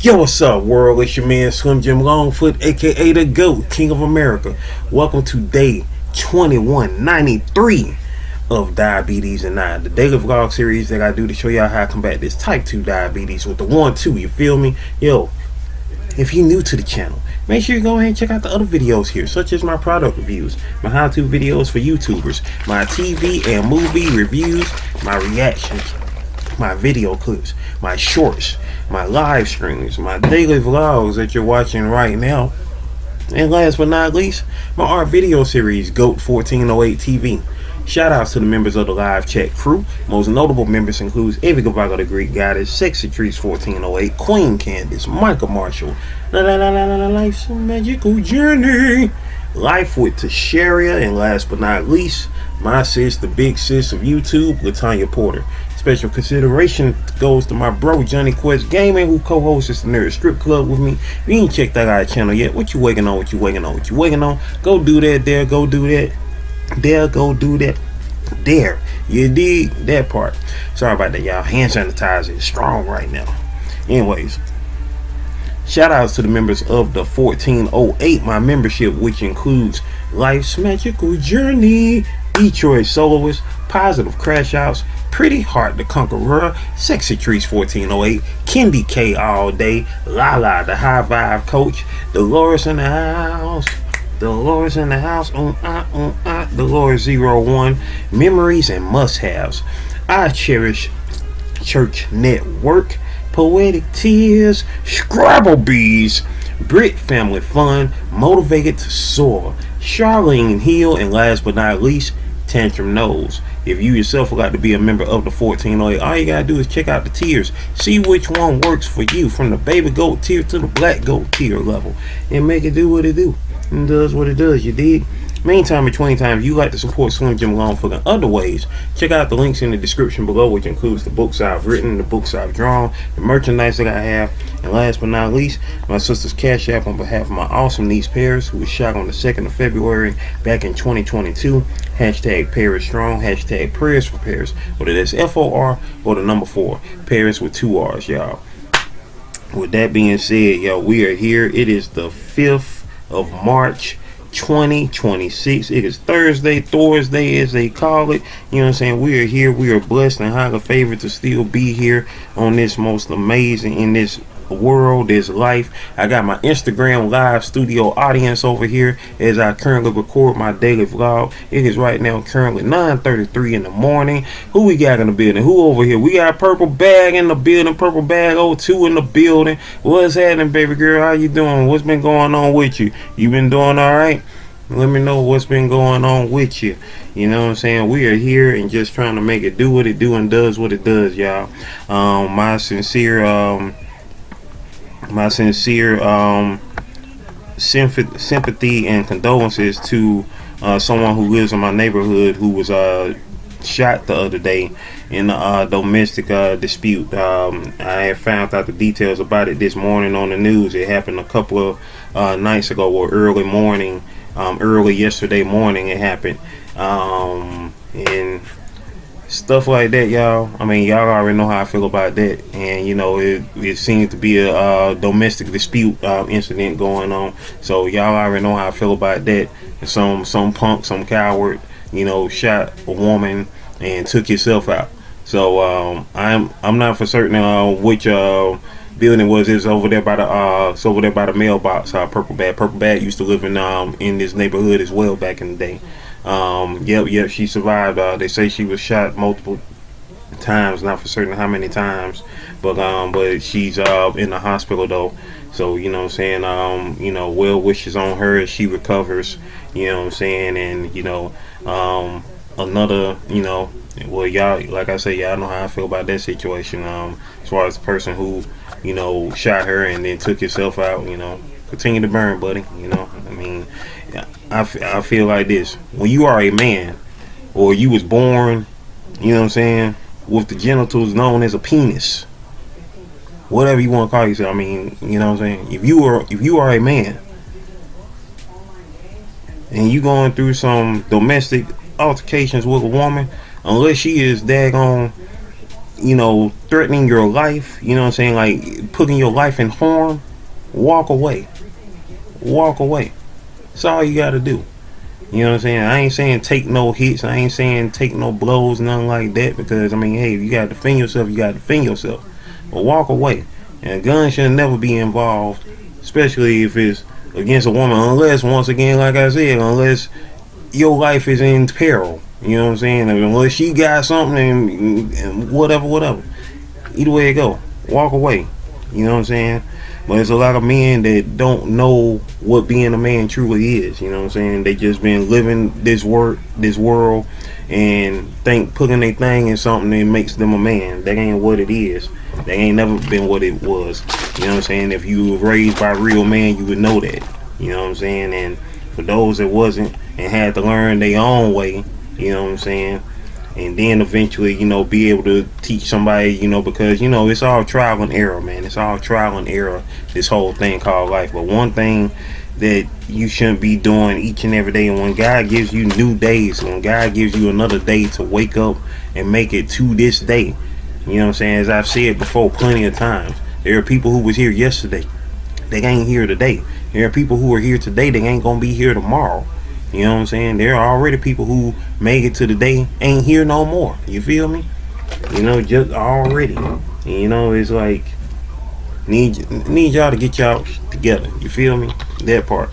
Yo, what's up, world? It's your man Slim Jim Longfoot, aka the GOAT, King of America. Welcome to day 2193 of Diabetes and I, the daily vlog series that I do to show y'all how to combat this type 2 diabetes with the 1-2. You feel me? Yo, if you're new to the channel, make sure you go ahead and check out the other videos here, such as my product reviews, my how-to videos for YouTubers, my TV and movie reviews, my reactions, my video clips, my shorts, my live streams, my daily vlogs that you're watching right now, and last but not least, my art video series, GOAT 1408 TV. Shoutouts to the members of the live chat crew. Most notable members includes Avid the Greek Goddess, Sexy Trees 1408, Queen Candace, Michael Marshall, Life's a Magical Journey, Life with Tasharia, and last but not least, my sis, the big sis of YouTube, Latanya Porter. Special consideration goes to my bro Johnny Quest Gaming, who co-hosts the Nerd Strip Club with me. If you ain't checked that out channel yet, what you waiting on? Go do that there, go do that there, go do that there. You dig that part? Sorry about that, y'all. Hand sanitizer is strong right now. Anyways, shout outs to the members of the 1408, my membership, which includes Life's Magical Journey, Detroit Soloist, Positive CrashOuts, Pretty Heart the Conqueror, Sexy Trees 1408, Kendi K All Day, Lala the High Vibe Coach, Dolores in the house, Dolores Dolores 01, Memories and Must-Haves, I Cherish Church Network, Poetic Tears, Scrabble Bees, Brit Family Fun, Motivated to Soar, Charlene Hill, and last but not least, Tantrum Knows. If you yourself would like to be a member of the 1408, all you gotta do is check out the tiers, see which one works for you, from the baby goat tier to the black goat tier level, and make it do what it do and does what it does. You dig? Meantime, between times, you like to support Slim Jim Longfoot in other ways, check out the links in the description below, which includes the books I've written, the books I've drawn, the merchandise that I have, and last but not least, my sister's Cash App on behalf of my awesome niece Paris, who was shot on the 2nd of February back in 2022. Hashtag Paris Strong, hashtag Prayers for Paris, whether that's FOR or the number 4, Paris with 2 R's, y'all. With that being said, y'all, we are here. It is the 5th of March 2026. It is Thursday as they call it. You know what I'm saying? We are here. We are blessed and highly favored to still be here on this most amazing, in this world, this life. I got my Instagram live studio audience over here as I currently record my daily vlog. It is right now currently 9:33 in the morning. Who we got in the building? Who over here? We got Purple Bag in the building. Purple Bag 02 in the building. What's happening, baby girl? How you doing? What's been going on with you? You been doing all right? Let me know what's been going on with you. You know what I'm saying? We are here and just trying to make it do what it do and does what it does, y'all. My sincere sympathy and condolences to someone who lives in my neighborhood who was shot the other day in a domestic dispute. I had found out the details about it this morning on the news. It happened a couple of nights ago, or early yesterday morning it happened. And stuff like that, y'all. I mean, y'all already know how I feel about that. And you know, it seems to be a domestic dispute incident going on. So y'all already know how I feel about that. Some punk, some coward, you know, shot a woman and took himself out. So I'm not for certain which building was. It's over there by the mailbox. Purple Bag used to live in this neighborhood as well back in the day. Yep, she survived. They say she was shot multiple times, not for certain how many times, but she's in the hospital though. So you know what I'm saying, you know, well wishes on her as she recovers, you know what I'm saying. And you know, another, you know, well, y'all, like I say, y'all know how I feel about that situation. As far as the person who, you know, shot her and then took himself out, you know, continue to burn, buddy. You know, I mean, I feel like this: when you are a man, or you was born, you know what I'm saying, with the genitals known as a penis, whatever you want to call yourself. I mean, you know what I'm saying. If you are a man, and you going through some domestic altercations with a woman, unless she is daggone you know, threatening your life, you know what I'm saying, like putting your life in harm, walk away. Walk away. That's all you gotta do. You know what I'm saying? I ain't saying take no hits. I ain't saying take no blows, nothing like that. Because, I mean, hey, if you gotta defend yourself, you gotta defend yourself. But walk away. And a gun should never be involved, especially if it's against a woman. Unless, once again, like I said, unless your life is in peril. You know what I'm saying? Unless she got something and whatever. Either way it go, walk away. You know what I'm saying? But there's a lot of men that don't know what being a man truly is. You know what I'm saying? They just been living this world, and think putting their thing in something that makes them a man. That ain't what it is. That ain't never been what it was. You know what I'm saying? If you were raised by a real man, you would know that. You know what I'm saying? And for those that wasn't and had to learn their own way, you know what I'm saying? And then eventually, you know, be able to teach somebody, you know, because, you know, it's all trial and error, man. It's all trial and error, this whole thing called life. But one thing that you shouldn't be doing each and every day, and when God gives you new days, when God gives you another day to wake up and make it to this day, you know what I'm saying? As I've said before plenty of times, there are people who was here yesterday. They ain't here today. There are people who are here today. They ain't going to be here tomorrow. You know what I'm saying? There are already people who made it to the day ain't here no more. You feel me? You know, just already. And, you know, it's like need y'all to get y'all together. You feel me? That part.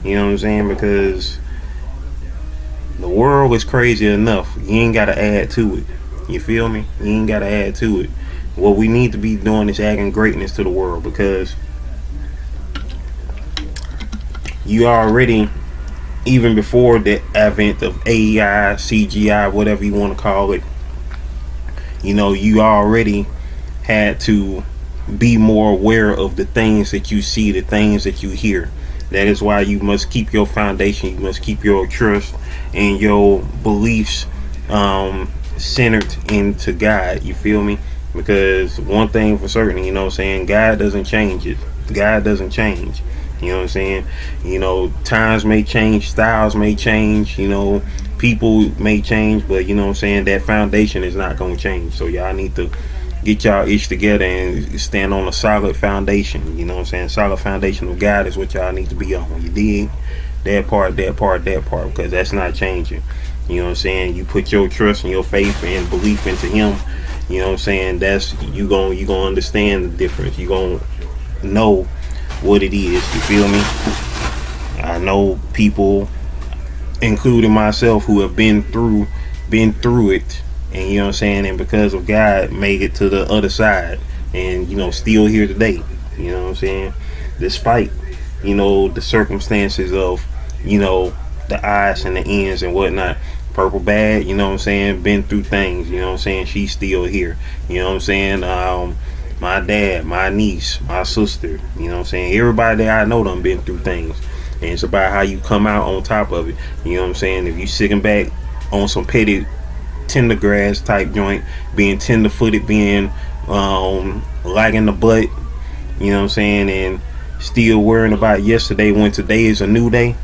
You know what I'm saying? Because the world is crazy enough. You ain't got to add to it. You feel me? You ain't got to add to it. What we need to be doing is adding greatness to the world, because you already, even before the advent of AI, CGI, whatever you want to call it, you know, you already had to be more aware of the things that you see, the things that you hear. That is why you must keep your foundation, you must keep your trust and your beliefs centered into God. You feel me? Because one thing for certain, you know what I'm saying, God doesn't change it. God doesn't change. You know what I'm saying? You know, times may change, styles may change, you know, people may change, but you know what I'm saying, that foundation is not going to change. So y'all need to get y'all ish together and stand on a solid foundation. You know what I'm saying? Solid foundation of God is what y'all need to be on. You dig? That part, because that's not changing. You know what I'm saying? You put your trust and your faith and belief into Him. You know what I'm saying? That's you gonna understand the difference. You gonna know what it is. You feel me? I know people, including myself, who have been through it, and you know what I'm saying, and because of God made it to the other side, and you know, still here today. You know what I'm saying? Despite, you know, the circumstances of, you know, the odds and the ends and whatnot. Purple Bad, you know what I'm saying, been through things, you know what I'm saying, she's still here. You know what I'm saying? My dad, my niece, my sister, you know what I'm saying, everybody that I know done been through things. And it's about how you come out on top of it. You know what I'm saying? If you sitting back on some petty tender grass type joint, being tender footed, being lagging the butt, you know what I'm saying, and still worrying about yesterday when today is a new day,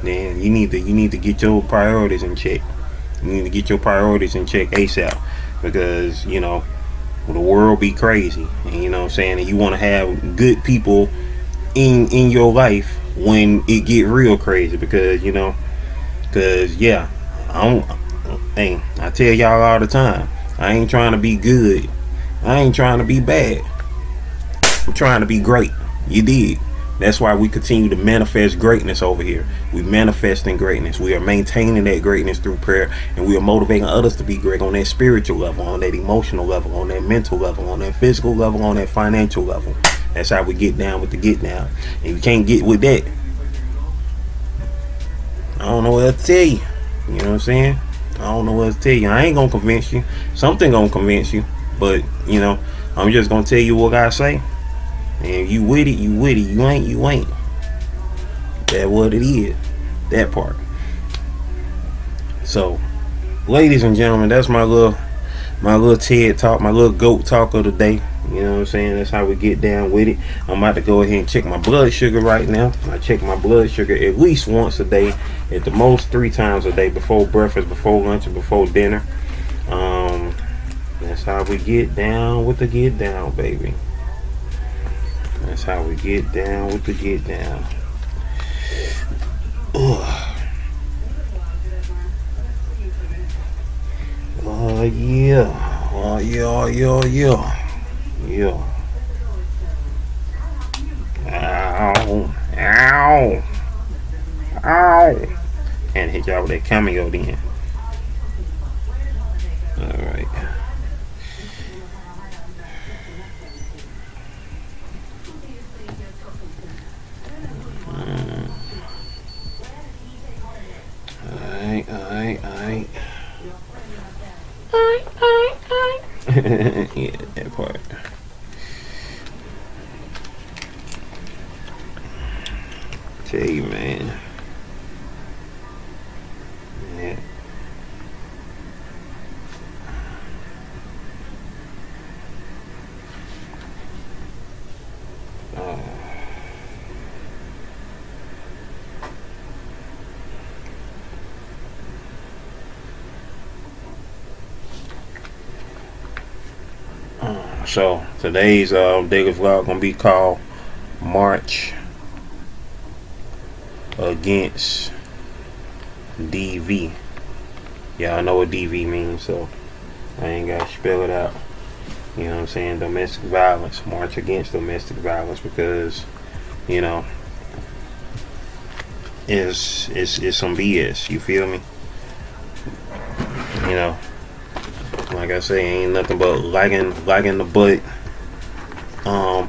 then you need to get your priorities in check. You need to get your priorities in check ASAP, because you know the world be crazy, and you know what I'm saying, and you want to have good people in your life when it get real crazy, because you know, because yeah, I tell y'all all the time, I ain't trying to be good, I ain't trying to be bad, I'm trying to be great. You dig? That's why we continue to manifest greatness over here. We manifesting greatness. We are maintaining that greatness through prayer, and we are motivating others to be great on that spiritual level, on that emotional level, on that mental level, on that physical level, on that financial level. That's how we get down with the get down. And you can't get with that, I don't know what to tell you. You know what I'm saying? I don't know what to tell you. I ain't gonna convince you. Something gonna convince you. But you know, I'm just gonna tell you what I say. And if you with it, you with it. You ain't. That's what it is. That part. So, ladies and gentlemen, that's my little TED talk, my little goat talk of the day. You know what I'm saying? That's how we get down with it. I'm about to go ahead and check my blood sugar right now. I check my blood sugar at least once a day, at the most 3 times a day, before breakfast, before lunch, and before dinner. That's That's how we get down with the get down, baby. That's how we get down with the get down. Ugh. Yeah. Oh, yeah. Ow. Ow. Ow. And hit y'all with that cameo then. Alright. Alright. Yeah, that part. Tell you, man. Yeah. So today's daily vlog gonna be called March Against DV. Y'all know what DV means, so I ain't gotta spell it out. You know what I'm saying? Domestic violence. March against domestic violence, because you know it's some BS. You feel me? You know, like I say, ain't nothing but liking the butt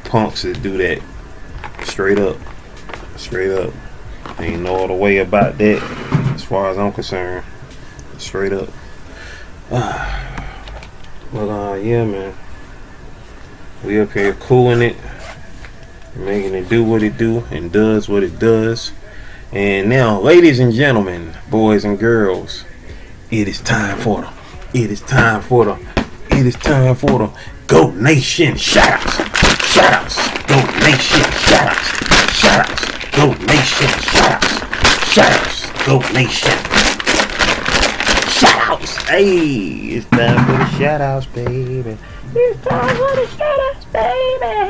punks that do that. Straight up. Ain't no other way about that as far as I'm concerned. Straight up. But yeah, man, we up here cooling it, making it do what it do and does what it does. And now, ladies and gentlemen, boys and girls, it is time for them. It is time for the Go Nation shoutouts. Go Nation shoutouts. Go Nation shoutouts. Go Nation shoutouts. Hey, it's time for the shoutouts, baby. It's time for the shoutouts, baby.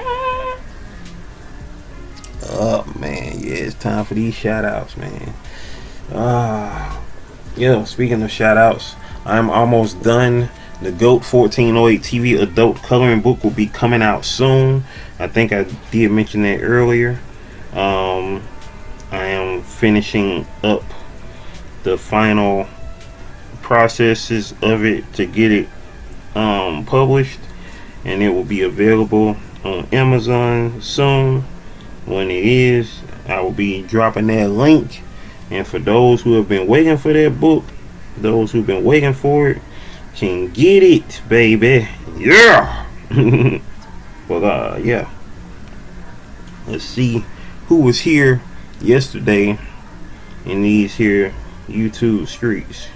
Oh man, yeah, it's time for these shoutouts, man. Yeah, speaking of shoutouts, I'm almost done. The GOAT 1408 TV adult coloring book will be coming out soon. I think I did mention that earlier. I am finishing up the final processes of it to get it published, and it will be available on Amazon soon. When it is, I will be dropping that link. And for those who have been waiting for that book, those who've been waiting for it, can get it, baby. Yeah. But yeah, let's see who was here yesterday in these here YouTube streets.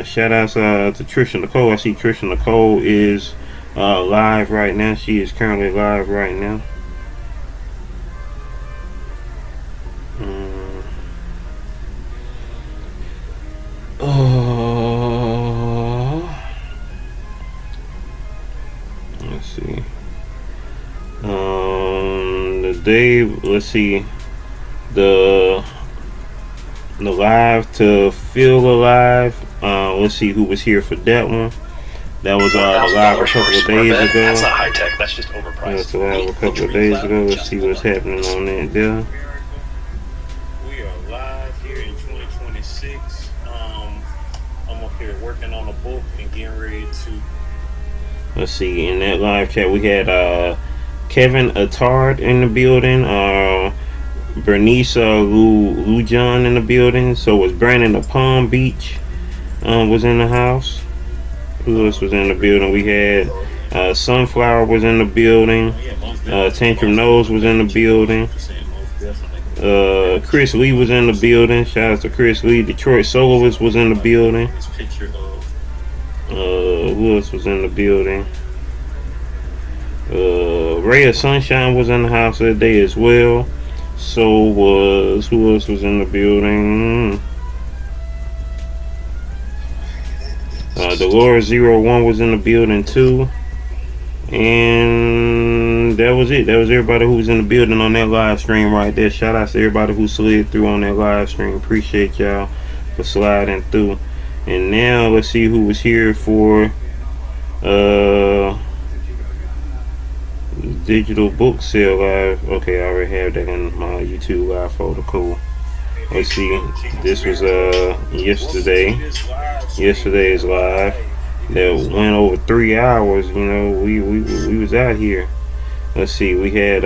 Shout outs to Trisha Nicole. I see Trisha Nicole is live right now. She is currently live right now. Let's see. The day. Let's see. The live to feel alive. Let's see who was here for that one. That was the live a couple of days ago. That's not high tech. That's just overpriced. That's the live a couple of days ago. Let's see what's happening on that there. We are live here in 2026. I'm up here working on a book and getting ready to. Let's see. In that live chat, we had Kevin Attard in the building. Bernice Lujan in the building. So was Brandon of Palm Beach was in the house. Who else was in the building? We had Sunflower was in the building. Tantrum Nose was in the building. Chris Lee was in the building. Shout out to Chris Lee. Detroit Soloist was in the building. Who else was in the building? Ray of Sunshine was in the house that day as well. So was, who else was in the building? Dolores01 was in the building too. And that was it. That was everybody who was in the building on that live stream right there. Shout out to everybody who slid through on that live stream. Appreciate y'all for sliding through. And now let's see who was here for digital book sale live. Okay, I already have that in my YouTube live folder. Cool. Let's see. This was yesterday's live. That went over 3 hours. You know, we was out here. Let's see, we had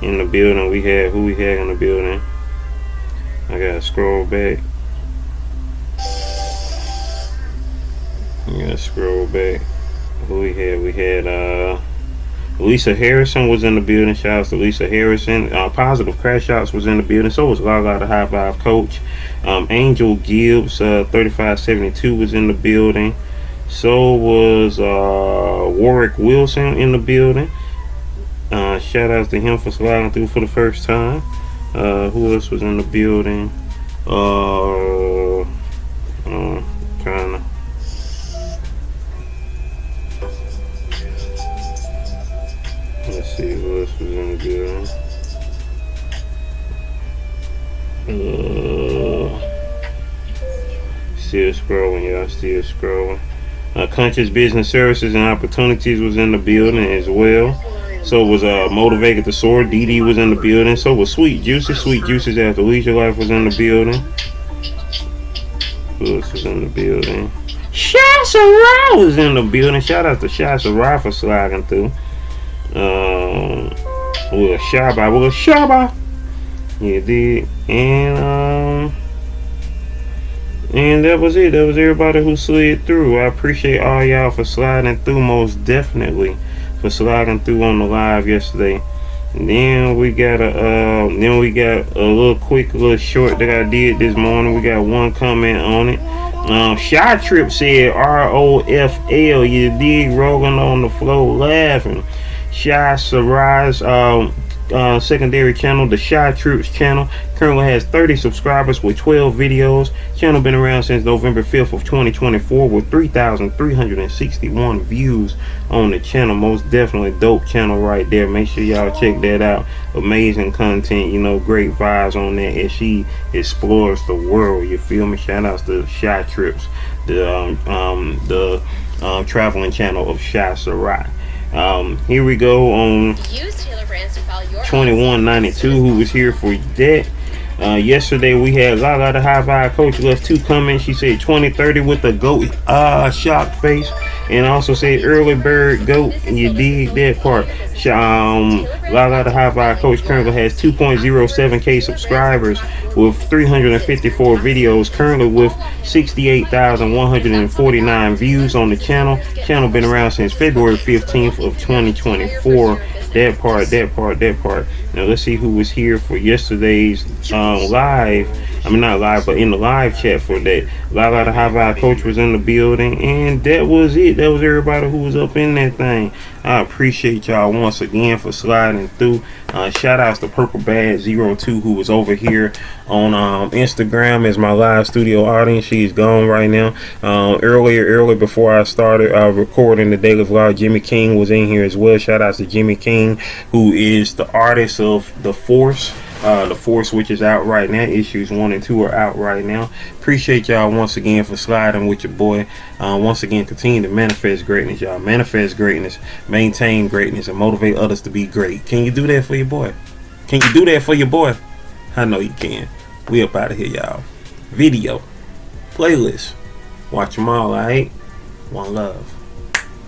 in the building, we had who we had in the building. I gotta scroll back. Who we had? We had Lisa Harrison was in the building. Shout out to Lisa Harrison. Positive CrashOuts was in the building. So was Gaga the High Five Coach. Angel Gibbs 3572 was in the building. So was Warwick Wilson in the building. Shout out to him for sliding through for the first time. Who else was in the building? Trying to. Let's see who else was in the building. Still scrolling, y'all. Still scrolling. Conscious Business Services and Opportunities was in the building as well. So was Motivated to Soar. DD was in the building. So was Sweet Juices. Sweet Juices After Leisure Life was in the building. Who else was in the building? Shy Sarai was in the building. Shout out to Shy Sarai for sliding through. Shaba. Yeah, did. And that was it. That was everybody who slid through. I appreciate all y'all for sliding through, most definitely for sliding through on the live yesterday. And then we got a little short that I did this morning. We got one comment on it. Shy Trip said ROFL. You dig? Rolling on the floor laughing. Shy Sarai's secondary channel, the Shy Troops channel, currently has 30 subscribers with 12 videos. Channel been around since November 5th of 2024 with 3,361 views on the channel. Most definitely dope channel right there. Make sure y'all check that out. Amazing content, you know, great vibes on that as she explores the world. You feel me? Shout outs to Shy Trips, the traveling channel of Shy Sarai. Here we go on 2192 who was here for that. Yesterday we had Gaga the High Five Coach left 2 comments. She said 2030 with the goat shock face, and also said early bird goat. You dig that part? Gaga the High Five Coach currently has 2.07k subscribers with 354 videos, currently with 68,149 views on the channel. Channel been around since February 15th of 2024. That part. Now let's see who was here for yesterday's live. I mean, not live, but in the live chat for that. Gaga the High Five Coach was in the building, and that was it. That was everybody who was up in that thing. I appreciate y'all once again for sliding through. Shout outs to Purple Bad 02 who was over here on Instagram as my live studio audience. She's gone right now. Earlier before I started recording the daily vlog, Jimmy King was in here as well. Shout outs to Jimmy King, who is the artist of The Force. The Force, which is out right now. Issues 1 and 2 are out right now. Appreciate y'all once again for sliding with your boy. Once again, continue to manifest greatness, y'all. Manifest greatness, maintain greatness, and motivate others to be great. Can you do that for your boy? Can you do that for your boy? I know you can. We up out of here, y'all. Video, playlist, watch them all, alright? One love.